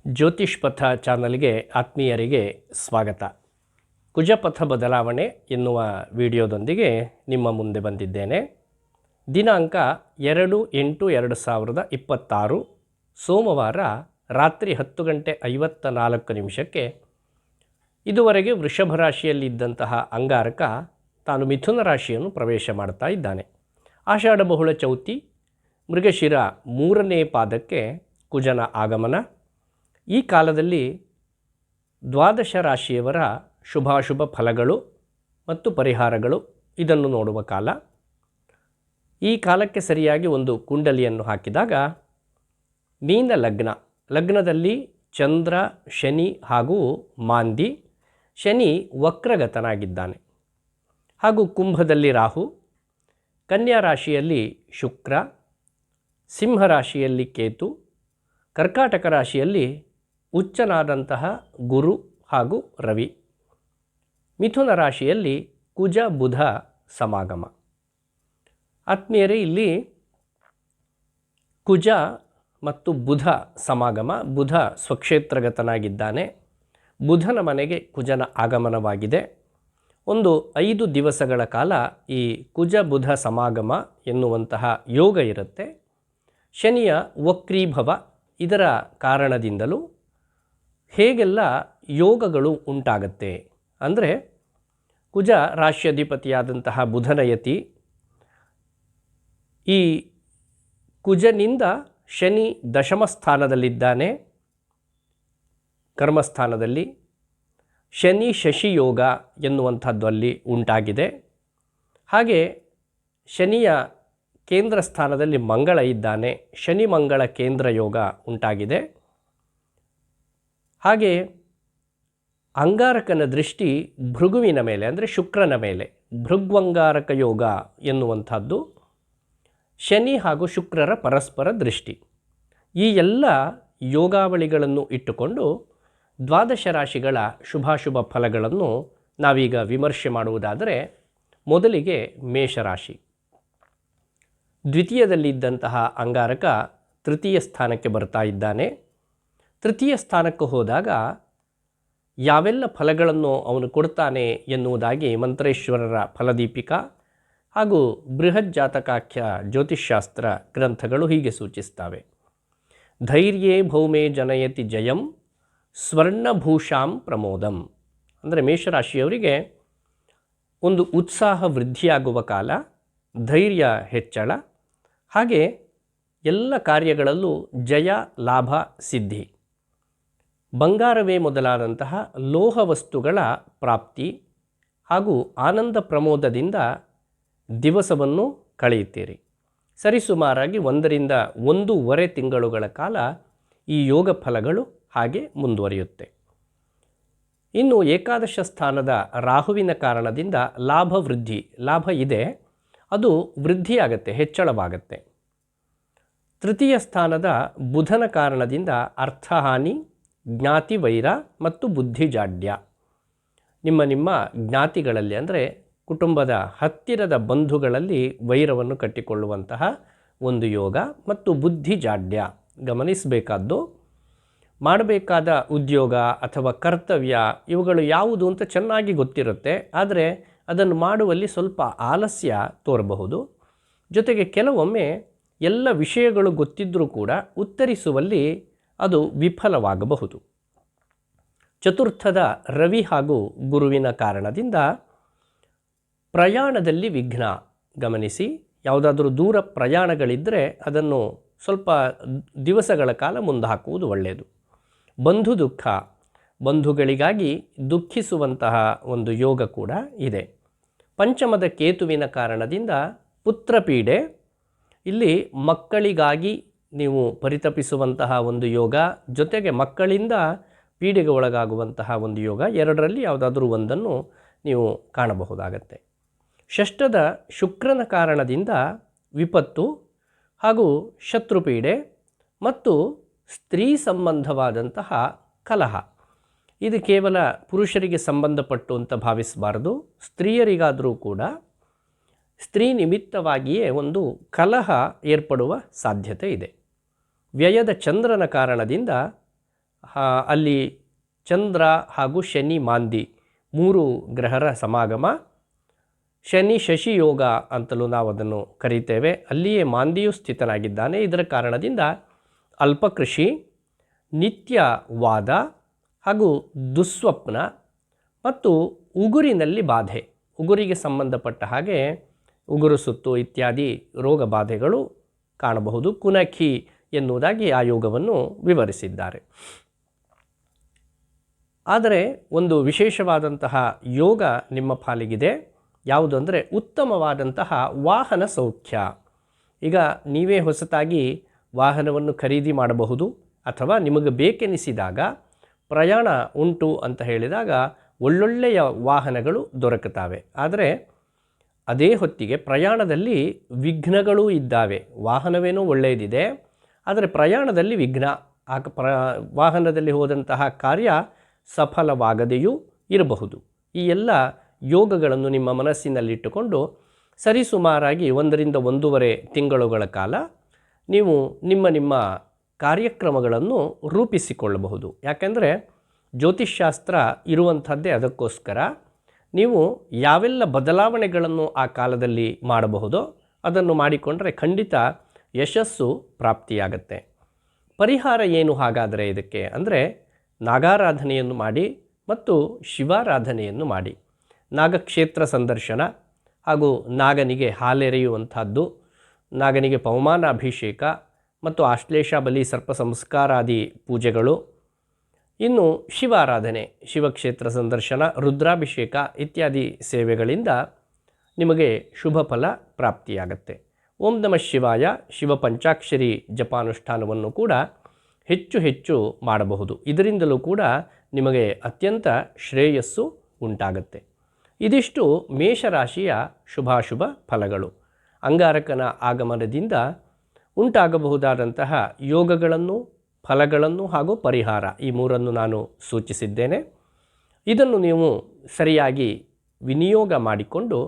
ಜ್ಯೋತಿಷ್ ಪಥ ಚಾನಲ್ಗೆ ಆತ್ಮೀಯರಿಗೆ ಸ್ವಾಗತ. ಕುಜಪಥ ಬದಲಾವಣೆ ಎನ್ನುವ ವಿಡಿಯೋದೊಂದಿಗೆ ನಿಮ್ಮ ಮುಂದೆ ಬಂದಿದ್ದೇನೆ. ದಿನಾಂಕ 2/8/2026 ಸೋಮವಾರ ರಾತ್ರಿ 10:54 ಇದುವರೆಗೆ ವೃಷಭ ರಾಶಿಯಲ್ಲಿದ್ದಂತಹ ಅಂಗಾರಕ ತಾನು ಮಿಥುನ ರಾಶಿಯನ್ನು ಪ್ರವೇಶ ಮಾಡ್ತಾ ಇದ್ದಾನೆ. ಆಷಾಢ ಬಹುಳ ಚೌತಿ ಮೃಗಶಿರ 3ನೇ ಪಾದಕ್ಕೆ ಕುಜನ ಆಗಮನ. ಈ ಕಾಲದಲ್ಲಿ ದ್ವಾದಶ ರಾಶಿಯವರ ಶುಭಾಶುಭ ಫಲಗಳು ಮತ್ತು ಪರಿಹಾರಗಳು ಇದನ್ನು ನೋಡುವ ಕಾಲ. ಈ ಕಾಲಕ್ಕೆ ಸರಿಯಾಗಿ ಒಂದು ಕುಂಡಲಿಯನ್ನು ಹಾಕಿದಾಗ ಮೀನ ಲಗ್ನದಲ್ಲಿ ಚಂದ್ರ, ಶನಿ ಹಾಗೂ ಮಾಂದಿ. ಶನಿ ವಕ್ರಗತನಾಗಿದ್ದಾನೆ. ಹಾಗೂ ಕುಂಭದಲ್ಲಿ ರಾಹು, ಕನ್ಯಾ ರಾಶಿಯಲ್ಲಿ ಶುಕ್ರ, ಸಿಂಹ ರಾಶಿಯಲ್ಲಿ ಕೇತು, ಕರ್ಕಾಟಕ ರಾಶಿಯಲ್ಲಿ ಉಚ್ಚನಾದಂತಹ ಗುರು ಹಾಗೂ ರವಿ, ಮಿಥುನ ರಾಶಿಯಲ್ಲಿ ಕುಜ ಬುಧ ಸಮಾಗಮ. ಆತ್ಮೀಯರೇ, ಇಲ್ಲಿ ಕುಜ ಮತ್ತು ಬುಧ ಸಮಾಗಮ. ಬುಧ ಸ್ವಕ್ಷೇತ್ರಗತನಾಗಿದ್ದಾನೆ. ಬುಧನ ಮನೆಗೆ ಕುಜನ ಆಗಮನವಾಗಿದೆ. ಒಂದು 5 ದಿವಸಗಳ ಕಾಲ ಈ ಕುಜ ಬುಧ ಸಮಾಗಮ ಎನ್ನುವಂತಹ ಯೋಗ ಇರುತ್ತೆ. ಶನಿಯ ವಕ್ರೀಭವ ಇದರ ಕಾರಣದಿಂದಲೂ ಹೇಗೆಲ್ಲ ಯೋಗಗಳು ಉಂಟಾಗತ್ತೆ ಅಂದರೆ, ಕುಜ ರಾಶ್ಯಾಧಿಪತಿಯಾದಂತಹ ಬುಧನ ಯತಿ. ಈ ಕುಜನಿಂದ ಶನಿ ದಶಮ ಸ್ಥಾನದಲ್ಲಿದ್ದಾನೆ, ಕರ್ಮಸ್ಥಾನದಲ್ಲಿ. ಶನಿ ಶಶಿ ಯೋಗ ಎನ್ನುವಂಥದ್ದು ಅಲ್ಲಿ ಉಂಟಾಗಿದೆ. ಹಾಗೆ ಶನಿಯ ಕೇಂದ್ರ ಸ್ಥಾನದಲ್ಲಿ ಮಂಗಳ ಇದ್ದಾನೆ, ಶನಿ ಮಂಗಳ ಕೇಂದ್ರ ಯೋಗ ಉಂಟಾಗಿದೆ. ಹಾಗೆ ಅಂಗಾರಕನ ದೃಷ್ಟಿ ಭೃಗುವಿನ ಮೇಲೆ ಅಂದರೆ ಶುಕ್ರನ ಮೇಲೆ, ಭೃಗ್ವಂಗಾರಕ ಯೋಗ ಎನ್ನುವಂಥದ್ದು ಶನಿ ಹಾಗೂ ಶುಕ್ರರ ಪರಸ್ಪರ ದೃಷ್ಟಿ. ಈ ಎಲ್ಲ ಯೋಗಾವಳಿಗಳನ್ನು ಇಟ್ಟುಕೊಂಡು ದ್ವಾದಶ ರಾಶಿಗಳ ಶುಭಾಶುಭ ಫಲಗಳನ್ನು ನಾವೀಗ ವಿಮರ್ಶೆ ಮಾಡುವುದಾದರೆ, ಮೊದಲಿಗೆ ಮೇಷರಾಶಿ. ದ್ವಿತೀಯದಲ್ಲಿದ್ದಂತಹ ಅಂಗಾರಕ ತೃತೀಯ ಸ್ಥಾನಕ್ಕೆ ಬರ್ತಾ ಇದ್ದಾನೆ. ತೃತೀಯ ಸ್ಥಾನಕ್ಕೆ ಹೋದಾಗ ಯಾವೆಲ್ಲ ಫಲಗಳನ್ನು ಅವನು ಕೊಡ್ತಾನೆ ಎನ್ನುವುದಾಗಿ ಮಂತ್ರೇಶ್ವರರ ಫಲದೀಪಿಕಾ ಹಾಗೂ ಬೃಹತ್ ಜಾತಕಾಖ್ಯ ಜ್ಯೋತಿಷ್ಶಾಸ್ತ್ರ ಗ್ರಂಥಗಳು ಹೀಗೆ ಸೂಚಿಸ್ತವೆ. ಧೈರ್ಯೇ ಭೌಮೇ ಜನಯತಿ ಜಯಂ ಸ್ವರ್ಣಭೂಷಾಂ ಪ್ರಮೋದಂ. ಅಂದರೆ ಮೇಷರಾಶಿಯವರಿಗೆ ಒಂದು ಉತ್ಸಾಹ ವೃದ್ಧಿಯಾಗುವ ಕಾಲ, ಧೈರ್ಯ ಹೆಚ್ಚಳ, ಹಾಗೆ ಎಲ್ಲ ಕಾರ್ಯಗಳಲ್ಲೂ ಜಯ ಲಾಭ ಸಿದ್ಧಿ. ಬಂಗಾರವೇ ಮೊದಲಾದಂತಹ ಲೋಹ ವಸ್ತುಗಳ ಪ್ರಾಪ್ತಿ ಹಾಗೂ ಆನಂದ ಪ್ರಮೋದದಿಂದ ದಿವಸವನ್ನು ಕಳೆಯುತ್ತೀರಿ. ಸರಿಸುಮಾರಾಗಿ 1 ರಿಂದ 1.5 ತಿಂಗಳುಗಳ ಕಾಲ ಈ ಯೋಗ ಫಲಗಳು ಹಾಗೆ ಮುಂದುವರಿಯುತ್ತೆ. ಇನ್ನು ಏಕಾದಶ ಸ್ಥಾನದ ರಾಹುವಿನ ಕಾರಣದಿಂದ ಲಾಭ ವೃದ್ಧಿ. ಲಾಭ ಇದೆ, ಅದು ವೃದ್ಧಿಯಾಗತ್ತೆ, ಹೆಚ್ಚಳವಾಗತ್ತೆ. ತೃತೀಯ ಸ್ಥಾನದ ಬುಧನ ಕಾರಣದಿಂದ ಅರ್ಥಹಾನಿ, ಜ್ಞಾತಿ ವೈರ ಮತ್ತು ಬುದ್ಧಿಜಾಡ್ಯ. ನಿಮ್ಮ ಜ್ಞಾತಿಗಳಲ್ಲಿ ಅಂದರೆ ಕುಟುಂಬದ ಹತ್ತಿರದ ಬಂಧುಗಳಲ್ಲಿ ವೈರವನ್ನು ಕಟ್ಟಿಕೊಳ್ಳುವಂತಹ ಒಂದು ಯೋಗ ಮತ್ತು ಬುದ್ಧಿಜಾಡ್ಯ. ಗಮನಿಸಬೇಕಾದ್ದು, ಮಾಡಬೇಕಾದ ಉದ್ಯೋಗ ಅಥವಾ ಕರ್ತವ್ಯ ಇವುಗಳು ಯಾವುದು ಅಂತ ಚೆನ್ನಾಗಿ ಗೊತ್ತಿರುತ್ತೆ, ಆದರೆ ಅದನ್ನು ಮಾಡುವಲ್ಲಿ ಸ್ವಲ್ಪ ಆಲಸ್ಯ ತೋರಬಹುದು. ಜೊತೆಗೆ ಕೆಲವೊಮ್ಮೆ ಎಲ್ಲ ವಿಷಯಗಳು ಗೊತ್ತಿದ್ದರೂ ಕೂಡ ಉತ್ತರಿಸುವಲ್ಲಿ ಅದು ವಿಫಲವಾಗಬಹುದು. ಚತುರ್ಥದ ರವಿ ಹಾಗೂ ಗುರುವಿನ ಕಾರಣದಿಂದ ಪ್ರಯಾಣದಲ್ಲಿ ವಿಘ್ನ. ಗಮನಿಸಿ, ಯಾವುದಾದ್ರೂ ದೂರ ಪ್ರಯಾಣಗಳಿದ್ದರೆ ಅದನ್ನು ಸ್ವಲ್ಪ ದಿವಸಗಳ ಕಾಲ ಮುಂದೆ ಹಾಕುವುದು ಒಳ್ಳೆಯದು. ಬಂಧು ದುಃಖ, ಬಂಧುಗಳಿಗಾಗಿ ದುಃಖಿಸುವಂತಹ ಒಂದು ಯೋಗ ಕೂಡ ಇದೆ. ಪಂಚಮದ ಕೇತುವಿನ ಕಾರಣದಿಂದ ಪುತ್ರಪೀಡೆ. ಇಲ್ಲಿ ಮಕ್ಕಳಿಗಾಗಿ ನೀವು ಪರಿತಪಿಸುವಂತಹ ಒಂದು ಯೋಗ, ಜೊತೆಗೆ ಮಕ್ಕಳಿಂದ ಪೀಡೆಗೆ ಒಳಗಾಗುವಂತಹ ಒಂದು ಯೋಗ, ಎರಡರಲ್ಲಿ ಯಾವುದಾದ್ರೂ ಒಂದನ್ನು ನೀವು ಕಾಣಬಹುದಾಗತ್ತೆ. ಷಷ್ಠದ ಶುಕ್ರನ ಕಾರಣದಿಂದ ವಿಪತ್ತು ಹಾಗೂ ಶತ್ರುಪೀಡೆ ಮತ್ತು ಸ್ತ್ರೀ ಸಂಬಂಧವಾದಂತಹ ಕಲಹ. ಇದು ಕೇವಲ ಪುರುಷರಿಗೆ ಸಂಬಂಧಪಟ್ಟು ಅಂತ ಭಾವಿಸಬಾರದು. ಸ್ತ್ರೀಯರಿಗಾದರೂ ಕೂಡ ಸ್ತ್ರೀ ನಿಮಿತ್ತವಾಗಿಯೇ ಒಂದು ಕಲಹ ಏರ್ಪಡುವ ಸಾಧ್ಯತೆ ಇದೆ. ವ್ಯಯದ ಚಂದ್ರನ ಕಾರಣದಿಂದ ಅಲ್ಲಿ ಚಂದ್ರ ಹಾಗೂ ಶನಿ ಮಾಂದಿ 3 ಗ್ರಹರ ಸಮಾಗಮ. ಶನಿ ಶಶಿ ಯೋಗ ಅಂತಲೂ ನಾವು ಅದನ್ನು ಕರೀತೇವೆ. ಅಲ್ಲಿಯೇ ಮಾಂದಿಯು ಸ್ಥಿತನಾಗಿದ್ದಾನೆ. ಇದರ ಕಾರಣದಿಂದ ಅಲ್ಪಕೃಷಿ, ನಿತ್ಯವಾದ ಹಾಗೂ ದುಸ್ವಪ್ನ ಮತ್ತು ಉಗುರಿನಲ್ಲಿ ಬಾಧೆ, ಉಗುರಿಗೆ ಸಂಬಂಧಪಟ್ಟ ಹಾಗೆ ಉಗುರು ಸುತ್ತು ಇತ್ಯಾದಿ ರೋಗ ಬಾಧೆಗಳು ಕಾಣಬಹುದು. ಕುನಖಿ ಎನ್ನುವುದಾಗಿ ಆ ಯೋಗವನ್ನು ವಿವರಿಸಿದ್ದಾರೆ. ಆದರೆ ಒಂದು ವಿಶೇಷವಾದಂತಹ ಯೋಗ ನಿಮ್ಮ ಪಾಲಿಗಿದೆ. ಯಾವುದು ಅಂದರೆ ಉತ್ತಮವಾದಂತಹ ವಾಹನ ಸೌಖ್ಯ. ಈಗ ನೀವೇ ಹೊಸತಾಗಿ ವಾಹನವನ್ನು ಖರೀದಿ ಮಾಡಬಹುದು, ಅಥವಾ ನಿಮಗೆ ಬೇಕೆನಿಸಿದಾಗ ಪ್ರಯಾಣ ಉಂಟು ಅಂತ ಹೇಳಿದಾಗ ಒಳ್ಳೊಳ್ಳೆಯ ವಾಹನಗಳು ದೊರಕುತ್ತವೆ. ಆದರೆ ಅದೇ ಹೊತ್ತಿಗೆ ಪ್ರಯಾಣದಲ್ಲಿ ವಿಘ್ನಗಳೂ ಇದ್ದಾವೆ. ವಾಹನವೇನೋ ಒಳ್ಳೆಯದಿದೆ, ಆದರೆ ಪ್ರಯಾಣದಲ್ಲಿ ವಿಘ್ನ, ವಾಹನದಲ್ಲಿ ಹೋದಂತಹ ಕಾರ್ಯ ಸಫಲವಾಗದೆಯೂ ಇರಬಹುದು. ಈ ಎಲ್ಲ ಯೋಗಗಳನ್ನು ನಿಮ್ಮ ಮನಸ್ಸಿನಲ್ಲಿಟ್ಟುಕೊಂಡು ಸರಿಸುಮಾರಾಗಿ 1ರಿಂದ 1.5 ತಿಂಗಳುಗಳ ಕಾಲ ನೀವು ನಿಮ್ಮ ಕಾರ್ಯಕ್ರಮಗಳನ್ನು ರೂಪಿಸಿಕೊಳ್ಳಬಹುದು. ಯಾಕೆಂದರೆ ಜ್ಯೋತಿಷ್ಶಾಸ್ತ್ರ ಇರುವಂಥದ್ದೇ ಅದಕ್ಕೋಸ್ಕರ. ನೀವು ಯಾವೆಲ್ಲ ಬದಲಾವಣೆಗಳನ್ನು ಆ ಕಾಲದಲ್ಲಿ ಮಾಡಬಹುದೋ ಅದನ್ನು ಮಾಡಿಕೊಂಡರೆ ಖಂಡಿತ ಯಶಸ್ಸು ಪ್ರಾಪ್ತಿಯಾಗತ್ತೆ. ಪರಿಹಾರ ಏನು ಹಾಗಾದರೆ ಇದಕ್ಕೆ ಅಂದರೆ ನಾಗಾರಾಧನೆಯನ್ನು ಮಾಡಿ ಮತ್ತು ಶಿವಾರಾಧನೆಯನ್ನು ಮಾಡಿ. ನಾಗಕ್ಷೇತ್ರ ಸಂದರ್ಶನ ಹಾಗೂ ನಾಗನಿಗೆ ಹಾಲೆರೆಯುವಂಥದ್ದು, ನಾಗನಿಗೆ ಪವಮಾನಾಭಿಷೇಕ ಮತ್ತು ಆಶ್ಲೇಷ ಬಲಿ ಸರ್ಪ ಸಂಸ್ಕಾರಾದಿ ಪೂಜೆಗಳು, ಇನ್ನು ಶಿವಾರಾಧನೆ, ಶಿವಕ್ಷೇತ್ರ ಸಂದರ್ಶನ, ರುದ್ರಾಭಿಷೇಕ ಇತ್ಯಾದಿ ಸೇವೆಗಳಿಂದ ನಿಮಗೆ ಶುಭ ಫಲ ಪ್ರಾಪ್ತಿಯಾಗತ್ತೆ. ಓಂ ನಮಃ ಶಿವಾಯ ಶಿವ ಪಂಚಾಕ್ಷರಿ ಜಪಾನುಷ್ಠಾನವನ್ನು ಕೂಡ ಹೆಚ್ಚು ಹೆಚ್ಚು ಮಾಡಬಹುದು. ಇದರಿಂದಲೂ ಕೂಡ ನಿಮಗೆ ಅತ್ಯಂತ ಶ್ರೇಯಸ್ಸು ಉಂಟಾಗತ್ತೆ. ಇದಿಷ್ಟು ಮೇಷರಾಶಿಯ ಶುಭಾಶುಭ ಫಲಗಳು. ಅಂಗಾರಕನ ಆಗಮನದಿಂದ ಉಂಟಾಗಬಹುದಾದಂತಹ ಯೋಗಗಳನ್ನು, ಫಲಗಳನ್ನು ಹಾಗೂ ಪರಿಹಾರ, ಈ 3 ನಾನು ಸೂಚಿಸಿದ್ದೇನೆ. ಇದನ್ನು ನೀವು ಸರಿಯಾಗಿ ವಿನಿಯೋಗ ಮಾಡಿಕೊಂಡು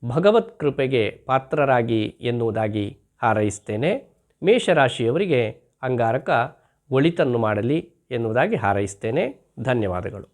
ಭಗವತ್ ಕೃಪೆಗೆ ಪಾತ್ರರಾಗಿ ಎನ್ನುವುದಾಗಿ ಹಾರೈಸ್ತೇನೆ. ಮೇಷರಾಶಿಯವರಿಗೆ ಅಂಗಾರಕ ಒಳಿತನ್ನು ಮಾಡಲಿ ಎನ್ನುವುದಾಗಿ ಹಾರೈಸ್ತೇನೆ. ಧನ್ಯವಾದಗಳು.